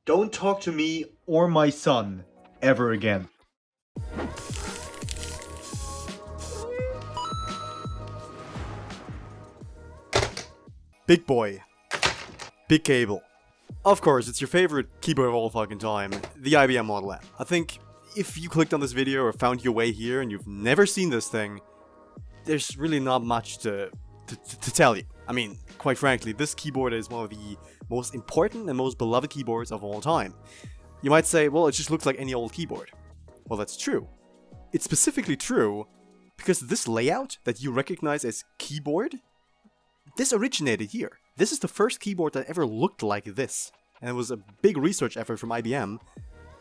Don't talk to me or my son ever again. Big boy. Big cable. Of course, it's your favorite keyboard of all fucking time, the IBM Model M. I think if you clicked on this video or found your way here and you've never seen this thing, there's really not much to tell you. I mean, quite frankly, this keyboard is one of the most important and most beloved keyboards of all time. You might say, well, it just looks like any old keyboard. Well, that's true. It's specifically true because this layout that you recognize as keyboard, this originated here. This is the first keyboard that ever looked like this. And it was a big research effort from IBM.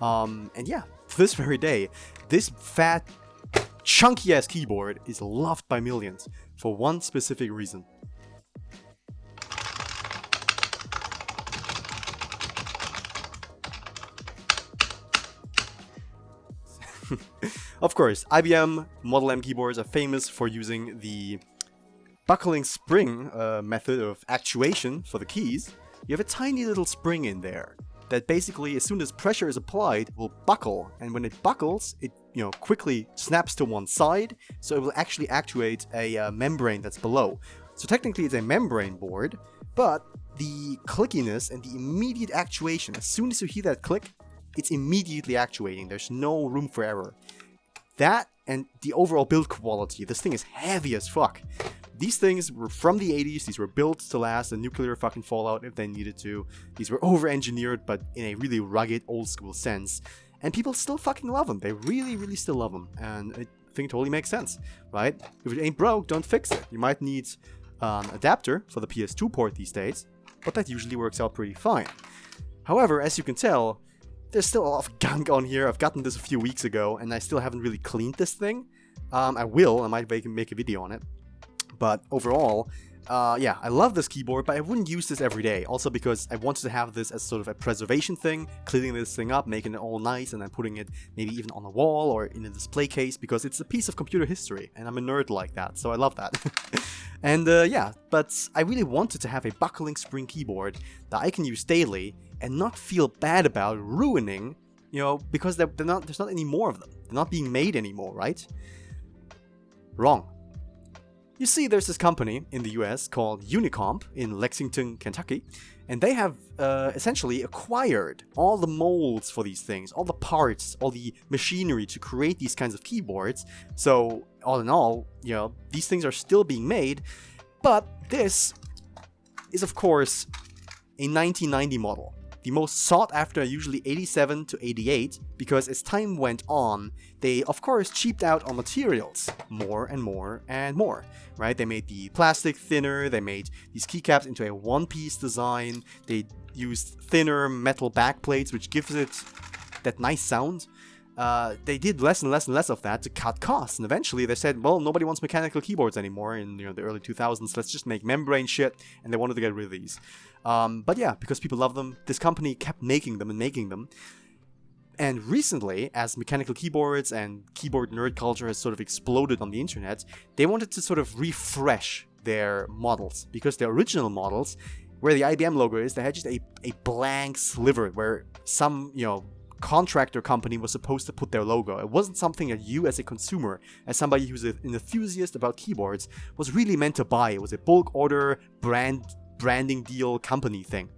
And yeah, to this very day, this fat, chunky ass keyboard is loved by millions for one specific reason. Of course, IBM Model M keyboards are famous for using the buckling spring method of actuation for the keys. You have a tiny little spring in there that basically, as soon as pressure is applied, will buckle, and when it buckles, it quickly snaps to one side, so it will actually actuate a membrane that's below. So technically it's a membrane board, but the clickiness and the immediate actuation, as soon as you hear that click, it's immediately actuating. There's no room for error. That and the overall build quality, this thing is heavy as fuck. These things were from the 80s, these were built to last a nuclear fucking fallout if they needed to. These were over-engineered, but in a really rugged, old-school sense. And people still fucking love them. They really, really still love them. And I think it totally makes sense, right? If it ain't broke, don't fix it. You might need an adapter for the PS2 port these days, but that usually works out pretty fine. However, as you can tell, there's still a lot of gunk on here. I've gotten this a few weeks ago, and I still haven't really cleaned this thing. I might make a video on it. But overall, yeah, I love this keyboard, but I wouldn't use this every day. Also because I wanted to have this as sort of a preservation thing, cleaning this thing up, making it all nice, and then putting it maybe even on a wall or in a display case, because it's a piece of computer history, and I'm a nerd like that, so I love that. And yeah, but I really wanted to have a buckling spring keyboard that I can use daily and not feel bad about ruining, because there's not any more of them. They're not being made anymore, right? Wrong. You see, there's this company in the US called Unicomp in Lexington, Kentucky, and they have essentially acquired all the molds for these things, all the parts, all the machinery to create these kinds of keyboards. So, all in all, these things are still being made, but this is, of course, a 1990 model. The most sought after are usually 87 to 88, because as time went on, they of course cheaped out on materials more and more and more, right? They made the plastic thinner, they made these keycaps into a one-piece design, they used thinner metal backplates, which gives it that nice sound. They did less and less and less of that to cut costs, and eventually they said, well, nobody wants mechanical keyboards anymore in the early 2000s, let's just make membrane shit, and they wanted to get rid of these. But yeah, because people love them, this company kept making them and making them. And recently, as mechanical keyboards and keyboard nerd culture has sort of exploded on the internet, they wanted to sort of refresh their models, because their original models, where the IBM logo is, they had just a blank sliver where some, contractor company was supposed to put their logo. It wasn't something that you as a consumer, as somebody who's an enthusiast about keyboards, was really meant to buy. It was a bulk order branding deal company thing.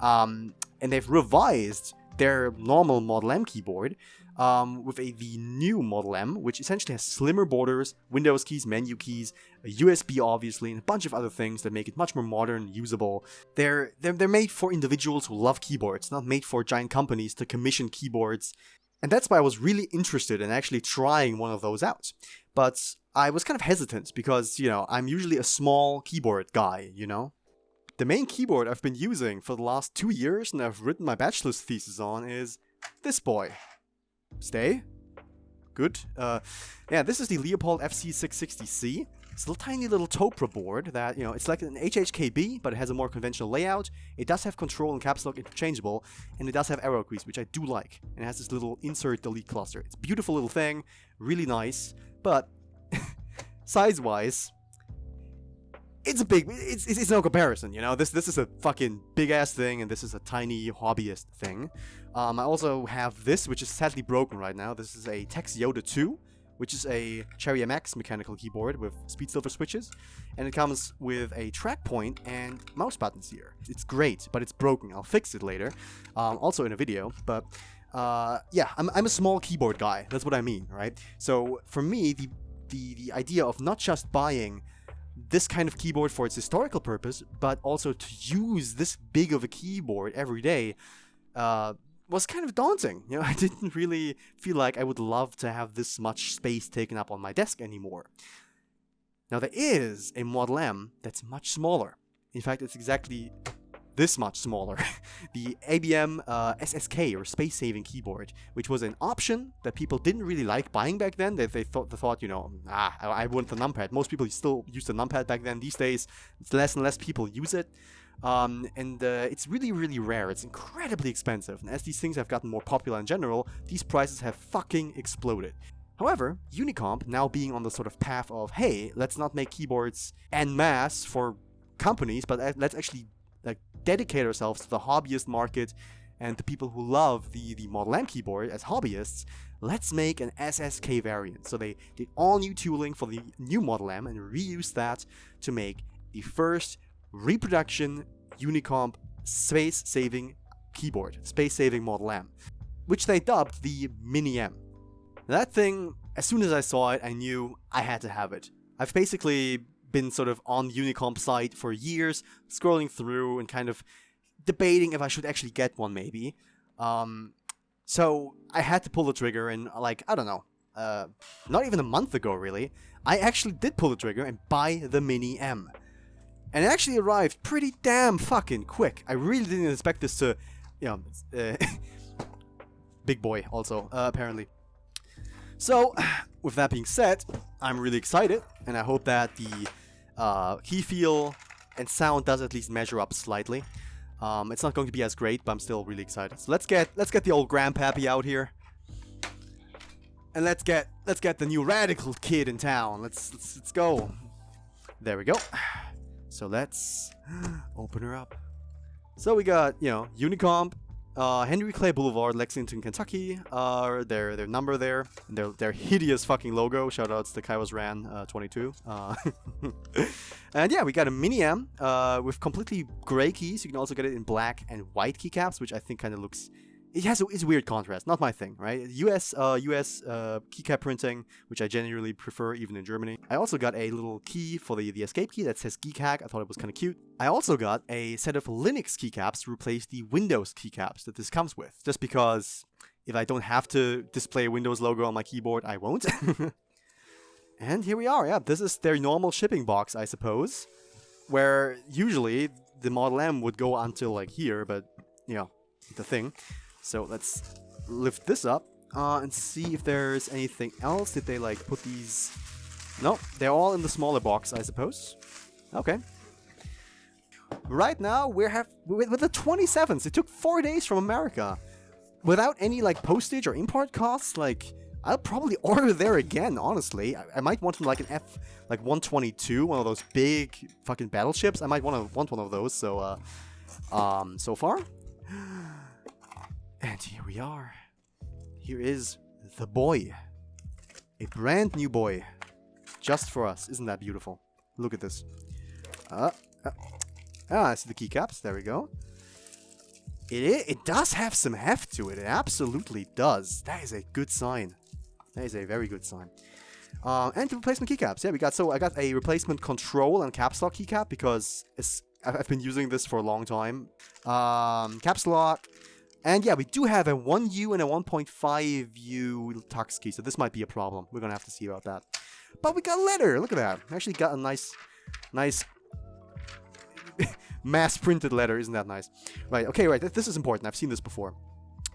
And they've revised their normal Model M keyboard with the new Model M, which essentially has slimmer borders, Windows keys, menu keys, a USB obviously, and a bunch of other things that make it much more modern, usable. They're made for individuals who love keyboards, not made for giant companies to commission keyboards. And that's why I was really interested in actually trying one of those out. But I was kind of hesitant because, I'm usually a small keyboard guy, The main keyboard I've been using for the last 2 years and I've written my bachelor's thesis on is this boy. Stay. Good. Yeah, this is the Leopold FC660C. It's a tiny little Topra board that, it's like an HHKB, but it has a more conventional layout. It does have control and caps lock interchangeable, and it does have arrow keys, which I do like. And it has this little insert delete cluster. It's a beautiful little thing, really nice, but size-wise, it's no comparison, you know. This is a fucking big ass thing, and this is a tiny hobbyist thing. I also have this, which is sadly broken right now. This is a Tex Yoda 2, which is a Cherry MX mechanical keyboard with speed silver switches, and it comes with a track point and mouse buttons here. It's great, but it's broken. I'll fix it later, also in a video. But yeah, I'm a small keyboard guy. That's what I mean, right? So for me, the idea of not just buying this kind of keyboard for its historical purpose, but also to use this big of a keyboard every day, was kind of daunting. You know, I didn't really feel like I would love to have this much space taken up on my desk anymore. Now there is a Model M that's much smaller. In fact, it's exactly this much smaller. The IBM SSK, or space saving keyboard, which was an option that people didn't really like buying back then. They thought, you know, I want the numpad. Most people still use the numpad back then. These days, it's less and less people use it. And it's really, really rare. It's incredibly expensive. And as these things have gotten more popular in general, these prices have fucking exploded. However, Unicomp, now being on the sort of path of, hey, let's not make keyboards en masse for companies, but let's actually like dedicate ourselves to the hobbyist market and the people who love the Model M keyboard as hobbyists. Let's make an SSK variant. So they did all new tooling for the new Model M and reused that to make the first reproduction Unicomp space-saving keyboard, space-saving Model M, which they dubbed the Mini M. That thing, as soon as I saw it, I knew I had to have it. I've basically been sort of on the Unicomp site for years, scrolling through and kind of debating if I should actually get one, maybe. So I had to pull the trigger, and like, I don't know, not even a month ago, really, I actually did pull the trigger and buy the Mini M. And it actually arrived pretty damn fucking quick. I really didn't expect this to, you know, big boy also, apparently. So, with that being said, I'm really excited, and I hope that the key feel and sound does at least measure up slightly. It's not going to be as great, but I'm still really excited. So let's get the old grandpappy out here, and let's get the new radical kid in town. Let's go. There we go. So let's open her up. So we got, you know, Unicomp, Henry Clay Boulevard, Lexington, Kentucky. Their number there, and their hideous fucking logo. Shoutouts to Kairos Ran 22. And yeah, we got a Mini M with completely gray keys. You can also get it in black and white keycaps, which I think kind of looks. It's weird contrast. Not my thing, right? US keycap printing, which I genuinely prefer even in Germany. I also got a little key for the escape key that says Geek Hack. I thought it was kind of cute. I also got a set of Linux keycaps to replace the Windows keycaps that this comes with. Just because if I don't have to display a Windows logo on my keyboard, I won't. And here we are. Yeah, this is their normal shipping box, I suppose. Where usually the Model M would go until like here, but you know, the thing. So let's lift this up and see if there's anything else. Did they like put these? No, they're all in the smaller box, I suppose. Okay. Right now we're with the 27th. It took 4 days from America, without any like postage or import costs. Like I'll probably order there again. Honestly, I might want like an F122, one of those big fucking battleships. I might want one of those. So so far. And here we are. Here is the boy. A brand new boy. Just for us. Isn't that beautiful? Look at this. I see the keycaps. There we go. It does have some heft to it. It absolutely does. That is a good sign. That is a very good sign. And the replacement keycaps. Yeah, I got a replacement control and caps lock keycap because I've been using this for a long time. Caps lock. And yeah, we do have a 1U and a 1.5U tux key, so this might be a problem. We're gonna have to see about that. But we got a letter. Look at that. We actually got a nice mass-printed letter. Isn't that nice? Right. Okay. Right. This is important. I've seen this before.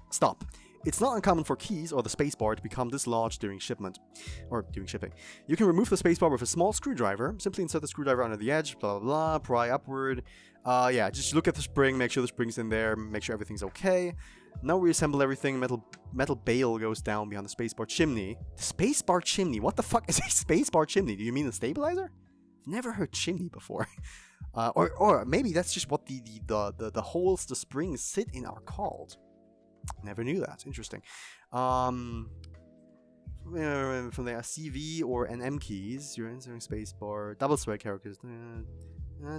Stop. It's not uncommon for keys or the spacebar to become dislodged during shipment, or during shipping. You can remove the spacebar with a small screwdriver. Simply insert the screwdriver under the edge, blah, blah, blah, pry upward. Yeah, just look at the spring, make sure the spring's in there, make sure everything's okay. Now reassemble everything. Metal bale goes down behind the spacebar chimney. The spacebar chimney? What the fuck is a spacebar chimney? Do you mean a stabilizer? never heard chimney before. Or maybe that's just what the holes, the springs sit in are called. Never knew that. Interesting. From the CV or NM keys, you're inserting spacebar, double square characters.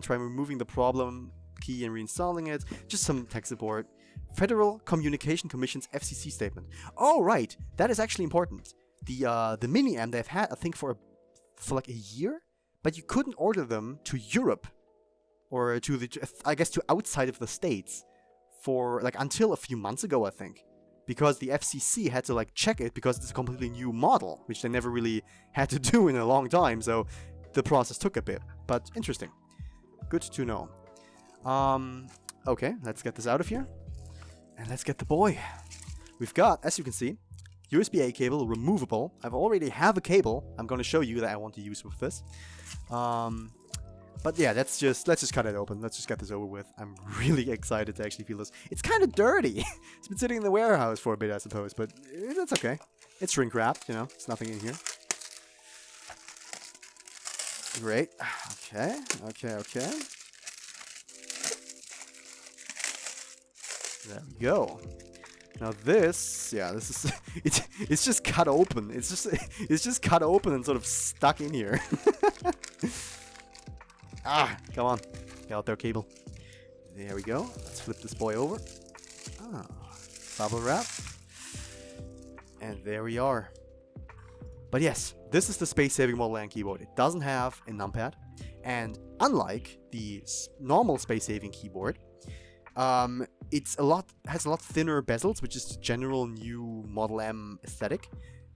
Try removing the problem key and reinstalling it. Just some tech support. Federal Communication Commission's FCC statement. Oh, right. That is actually important. The mini M they've had, I think, for like a year, but you couldn't order them to Europe or to I guess to outside of the States for like until a few months ago, I think, because the FCC had to like check it because it's a completely new model, which they never really had to do in a long time. So the process took a bit, but interesting. Good to know. Okay, let's get this out of here. And let's get the boy. We've got, as you can see, USB-A cable, removable. I already have a cable I'm going to show you that I want to use with this. But yeah, let's just cut it open. Let's just get this over with. I'm really excited to actually feel this. It's kind of dirty. It's been sitting in the warehouse for a bit, I suppose, but that's okay. It's shrink wrapped, you know. There's nothing in here. Great. Okay. There we go. Now this, yeah, this is it's just cut open. It's just cut open and sort of stuck in here. Come on, get out there, cable. There we go. Let's flip this boy over. Bubble wrap, and there we are. But yes, this is the space-saving Model M keyboard. It doesn't have a numpad, and unlike the normal space-saving keyboard, has a lot thinner bezels, which is the general new Model M aesthetic.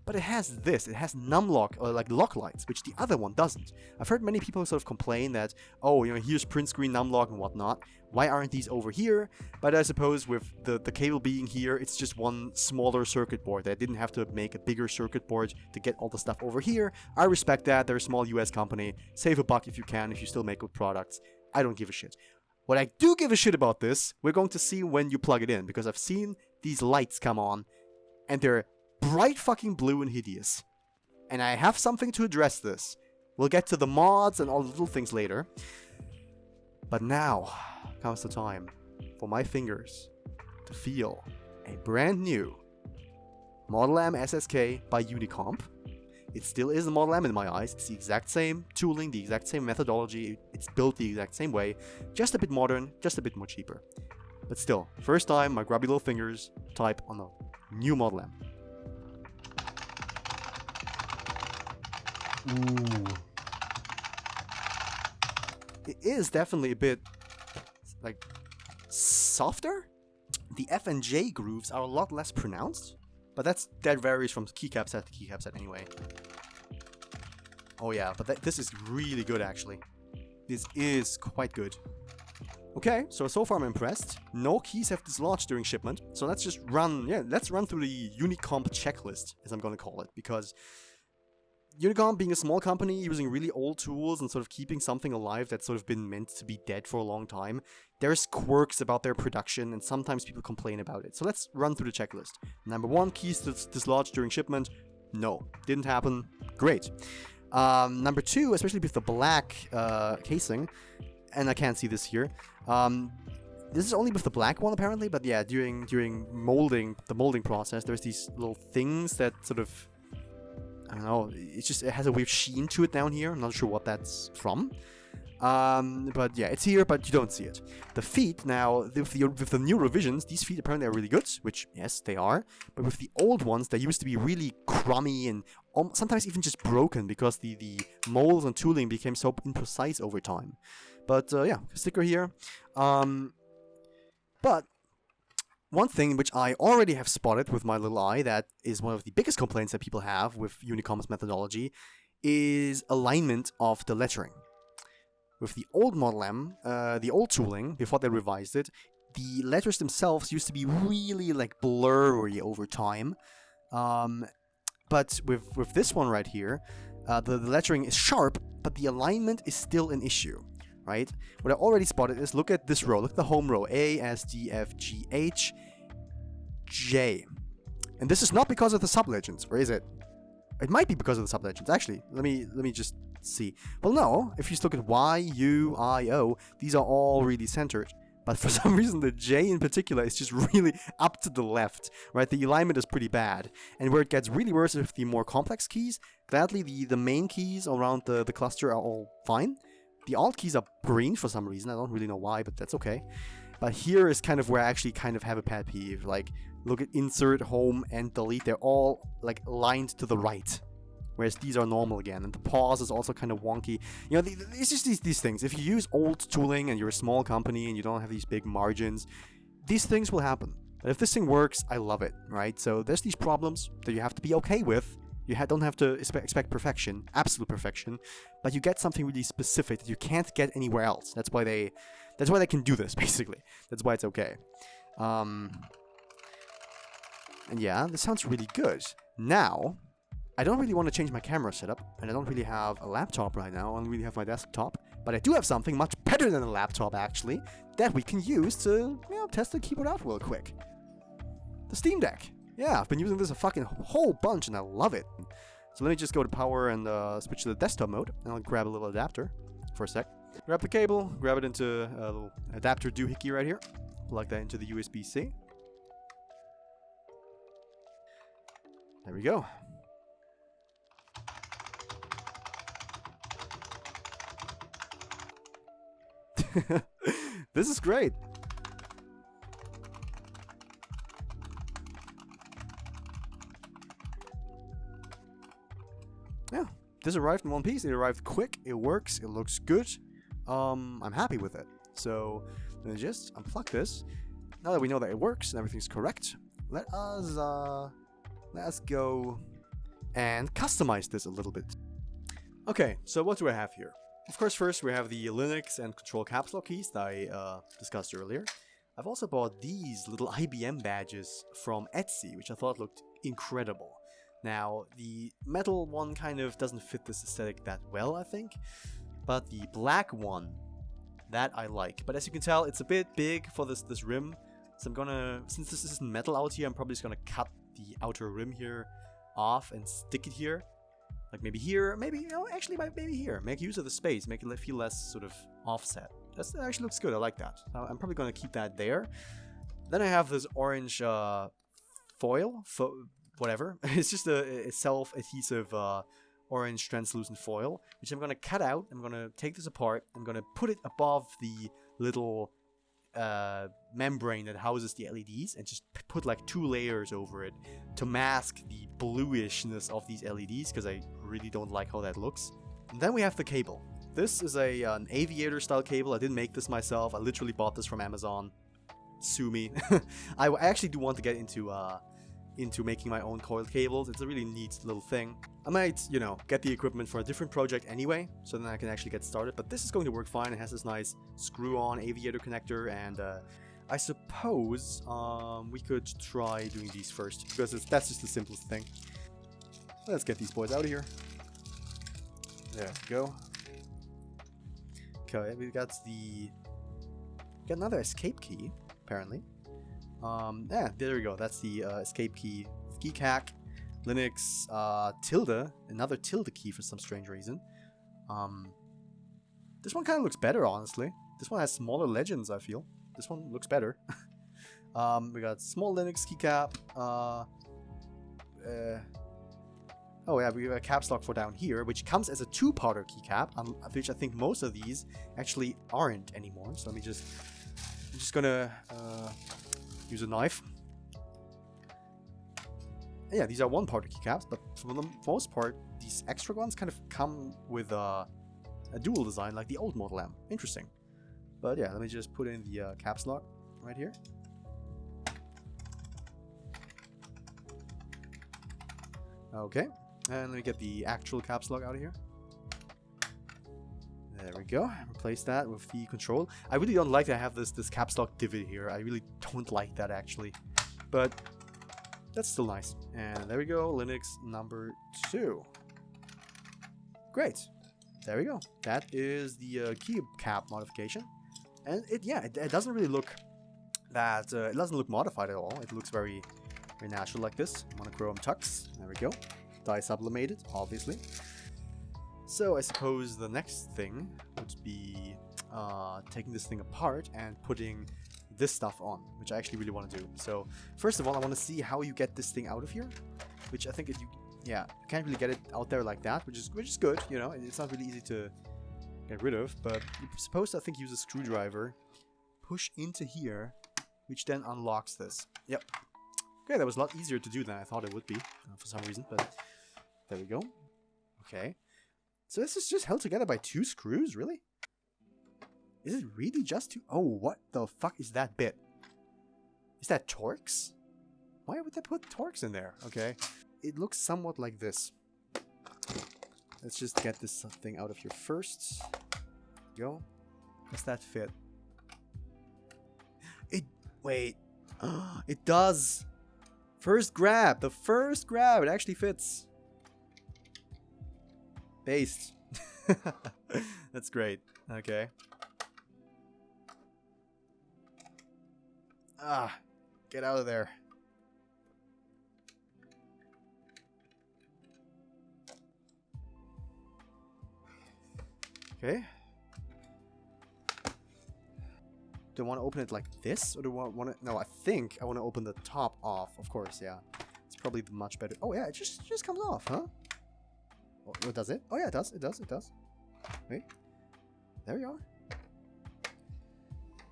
But it has this. It has numlock or like lock lights, which the other one doesn't. I've heard many people sort of complain that, oh, you know, here's print screen numlock and whatnot. Why aren't these over here? But I suppose with the cable being here, it's just one smaller circuit board. They didn't have to make a bigger circuit board to get all the stuff over here. I respect that. They're a small US company. Save a buck if you can, if you still make good products. I don't give a shit. What I do give a shit about this, we're going to see when you plug it in, because I've seen these lights come on, and they're bright fucking blue and hideous. And I have something to address this. We'll get to the mods and all the little things later. But now comes the time for my fingers to feel a brand new Model M SSK by Unicomp. It still is a Model M in my eyes. It's the exact same tooling, the exact same methodology. It's built the exact same way. Just a bit modern, just a bit more cheaper. But still, first time my grubby little fingers type on a new Model M. Ooh. It is definitely a bit, like, softer. The F and J grooves are a lot less pronounced, but that varies from keycap set to keycap set anyway. Oh yeah, but this is really good actually. This is quite good. Okay, so far I'm impressed. No keys have dislodged during shipment, so let's run through the Unicomp checklist, as I'm gonna call it, because Unicomp, being a small company using really old tools and sort of keeping something alive that's sort of been meant to be dead for a long time, there's quirks about their production and sometimes people complain about it. So let's run through the checklist. Number 1, keys dislodged during shipment. No, didn't happen. Great. Number 2, especially with the black casing, and I can't see this here. This is only with the black one apparently, but yeah, during the molding process, there's these little things that sort of, I don't know, it has a weird sheen to it down here. I'm not sure what that's from. But yeah, it's here, but you don't see it. The feet, now, with the new revisions, these feet apparently are really good, which, yes, they are. But with the old ones, they used to be really crummy and sometimes even just broken because the molds and tooling became so imprecise over time. But yeah, sticker here. But one thing which I already have spotted with my little eye that is one of the biggest complaints that people have with Unicomp's methodology is alignment of the lettering. With the old Model M, the old tooling, before they revised it, the letters themselves used to be really like blurry over time. But with this one right here, the lettering is sharp, but the alignment is still an issue. Right? What I already spotted is, look at this row. Look at the home row. A, S, D, F, G, H, J. And this is not because of the sublegends, or is it? It might be because of the sublegends. Actually, let me just C. Well, no, if you just look at Y, U, I, O, these are all really centered. But for some reason, the J in particular is just really up to the left, right? The alignment is pretty bad. And where it gets really worse is the more complex keys. Gladly, the main keys around the cluster are all fine. The alt keys are green for some reason. I don't really know why, but that's okay. But here is kind of where I actually kind of have a pet peeve. Like, look at insert, home, and delete. They're all, like, aligned to the right. Whereas these are normal again. And the pause is also kind of wonky. You know, it's just these things. If you use old tooling and you're a small company and you don't have these big margins, these things will happen. But if this thing works, I love it, right? So there's these problems that you have to be okay with. You don't have to expect perfection, absolute perfection, but you get something really specific that you can't get anywhere else. That's why they can do this, basically. That's why it's okay. And yeah, this sounds really good. Now, I don't really want to change my camera setup, and I don't really have a laptop right now. I don't really have my desktop, but I do have something much better than a laptop, actually, that we can use to, you know, test the keyboard out real quick. The Steam Deck. Yeah, I've been using this a fucking whole bunch, and I love it. So let me just go to power and switch to the desktop mode, and I'll grab a little adapter for a sec. Grab the cable, grab it into a little adapter doohickey right here. Plug that into the USB-C. There we go. This is great. Yeah, this arrived in one piece. It arrived quick. It works. It looks good. I'm happy with it. So let me just unplug this. Now that we know that it works and everything's correct, let us go and customize this a little bit. Okay, so what do I have here? Of course, first we have the Linux and control caps lock keys that I discussed earlier. I've also bought these little IBM badges from Etsy, which I thought looked incredible. Now, the metal one kind of doesn't fit this aesthetic that well, I think, but the black one, that I like. But as you can tell, it's a bit big for this rim, so I'm gonna, since this isn't metal out here, I'm probably just gonna cut the outer rim here off and stick it here. Like maybe here, maybe, you know, actually maybe here. Make use of the space, make it feel less sort of offset. That actually looks good, I like that. I'm probably gonna keep that there. Then I have this orange foil, whatever. It's just a self-adhesive orange translucent foil, which I'm going to cut out. I'm going to take this apart. I'm going to put it above the little membrane that houses the LEDs and just put like 2 layers over it to mask the bluishness of these LEDs, because I really don't like how that looks. And then we have the cable. This is an aviator style cable. I didn't make this myself. I literally bought this from Amazon. Sue me. I actually do want to get into making my own coiled cables. It's a really neat little thing. I might, you know, get the equipment for a different project anyway, so then I can actually get started. But this is going to work fine. It has this nice screw-on aviator connector, and I suppose we could try doing these first, because that's just the simplest thing. Let's get these boys out of here. There we go. Okay, we got another escape key, apparently. Yeah, there we go. That's the escape key. Keycack, Linux, tilde, another tilde key for some strange reason. This one kind of looks better, honestly. This one has smaller legends, I feel. This one looks better. We got small Linux keycap. Oh yeah, we have a caps lock for down here, which comes as a 2-parter keycap, which I think most of these actually aren't anymore. So I'm just gonna use a knife. Yeah, these are 1-parter keycaps, but for the most part, these extra ones kind of come with a dual design like the old Model M. Interesting. But yeah, let me just put in the caps lock right here. Okay, and let me get the actual caps lock out of here. There we go. Replace that with the control. I really don't like that I have this caps lock divot here. I really don't like that, actually. But that's still nice. And there we go. Linux number 2. Great. There we go. That is the key cap modification. And it doesn't really look that... it doesn't look modified at all. It looks very, very natural like this. Monochrome tux. There we go. Dye sublimated, obviously. So I suppose the next thing would be taking this thing apart and putting this stuff on, which I actually really want to do. So first of all, I want to see how you get this thing out of here, which I think you can't really get it out there like that, which is good. You know, it's not really easy to get rid of, but you're supposed to, I think, use a screwdriver, push into here, which then unlocks this. Yep. Okay, that was a lot easier to do than I thought it would be for some reason, but there we go. Okay. So this is just held together by 2 screws, really? Is it really just 2? Oh, what the fuck is that bit? Is that Torx? Why would they put Torx in there? Okay. It looks somewhat like this. Let's just get this thing out of here first. Go. Does that fit? Wait. It does! First grab! The first grab! It actually fits. Based. That's great. Okay. Get out of there. Okay. Do I want to open it like this, or do I want to? No, I think I want to open the top off. Of course, yeah. It's probably the much better. Oh yeah, it just comes off, huh? Oh, does it? Oh yeah, it does. It does. It does. Wait. There we are.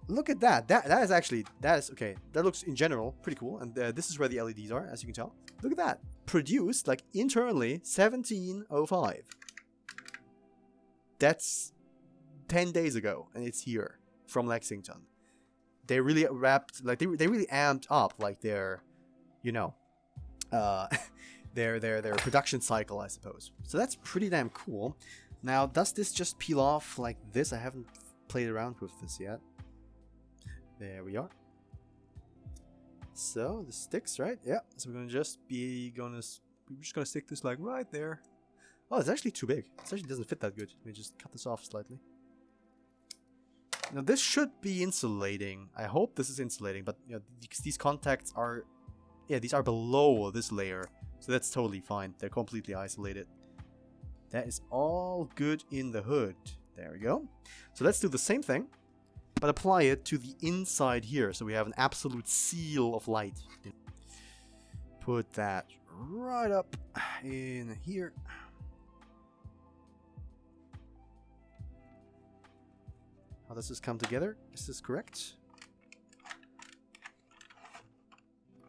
Look at that. That is actually, that is okay. That looks in general pretty cool. And this is where the LEDs are, as you can tell. Look at that. Produced like internally 1705. That's 10 days ago, and it's here from Lexington. They really wrapped, like they really amped up like their, you know, their production cycle, I suppose. So that's pretty damn cool. Now, does this just peel off like this? I haven't played around with this yet. There we are. So this sticks, right? Yeah. So we're just gonna stick this like right there. Oh, it's actually too big. It actually doesn't fit that good. Let me just cut this off slightly. Now this should be insulating. I hope this is insulating, but you know, these contacts are, yeah, these are below this layer, so that's totally fine. They're completely isolated. That is all good in the hood. There we go. So let's do the same thing, but apply it to the inside here, so we have an absolute seal of light. Put that right up in here. How does this come together? Is this correct?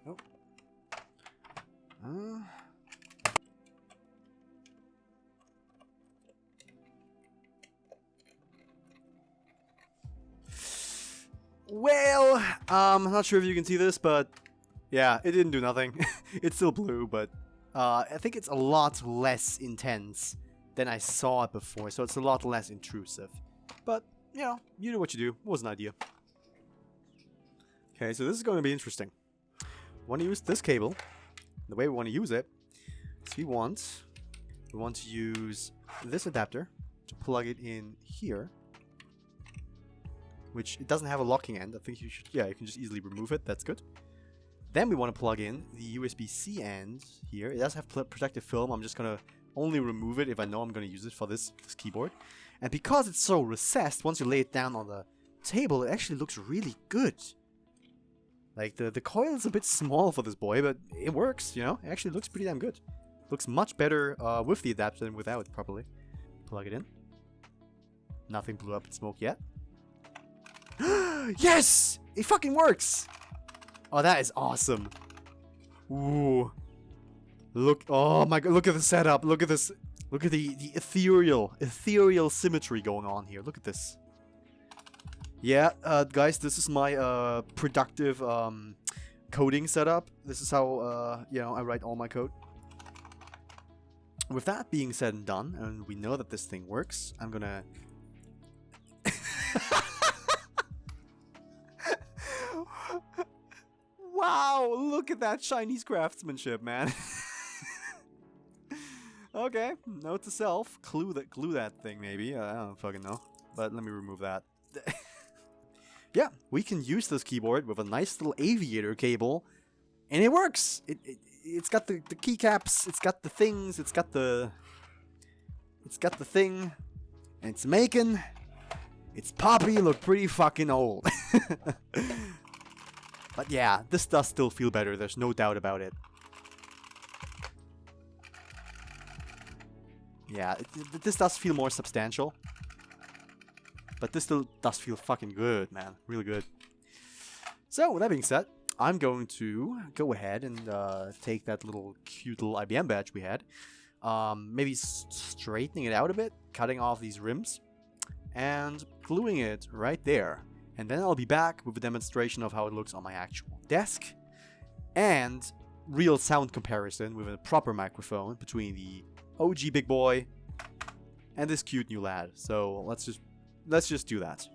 Oh. Well, I'm not sure if you can see this, but yeah, it didn't do nothing. It's still blue, but I think it's a lot less intense than I saw it before, so it's a lot less intrusive. But you know, you do what you do. It was an idea. Okay, so this is going to be interesting. We want to use this cable. The way we want to use it is we want to use this adapter to plug it in here, which it doesn't have a locking end. I think you should, yeah, you can just easily remove it. That's good. Then we want to plug in the USB-C end here. It does have protective film. I'm just going to only remove it if I know I'm going to use it for this keyboard. And because it's so recessed, once you lay it down on the table, it actually looks really good. Like, the coil is a bit small for this boy, but it works, you know? It actually looks pretty damn good. Looks much better with the adapter than without, probably. Plug it in. Nothing blew up in smoke yet. Yes! It fucking works! Oh, that is awesome. Ooh. Look, oh my god, look at the setup. Look at this. Look at the ethereal symmetry going on here. Look at this. Yeah, guys, this is my productive coding setup. This is how you know, I write all my code. With that being said and done, and we know that this thing works, I'm gonna wow, look at that Chinese craftsmanship, man. Okay, note to self, glue that thing maybe. I don't fucking know, but let me remove that. Yeah, we can use this keyboard with a nice little aviator cable, and it works. It's got the keycaps, it's got the things, it's got It's got the thing, and it's making its poppy look pretty fucking old. But yeah, this does still feel better, there's no doubt about it. Yeah, this does feel more substantial. But this still does feel fucking good, man. Really good. So, with that being said, I'm going to go ahead and take that little cute little IBM badge we had. Maybe straightening it out a bit, cutting off these rims, and gluing it right there. And then I'll be back with a demonstration of how it looks on my actual desk. And real sound comparison with a proper microphone between the OG big boy and this cute new lad. So let's just do that.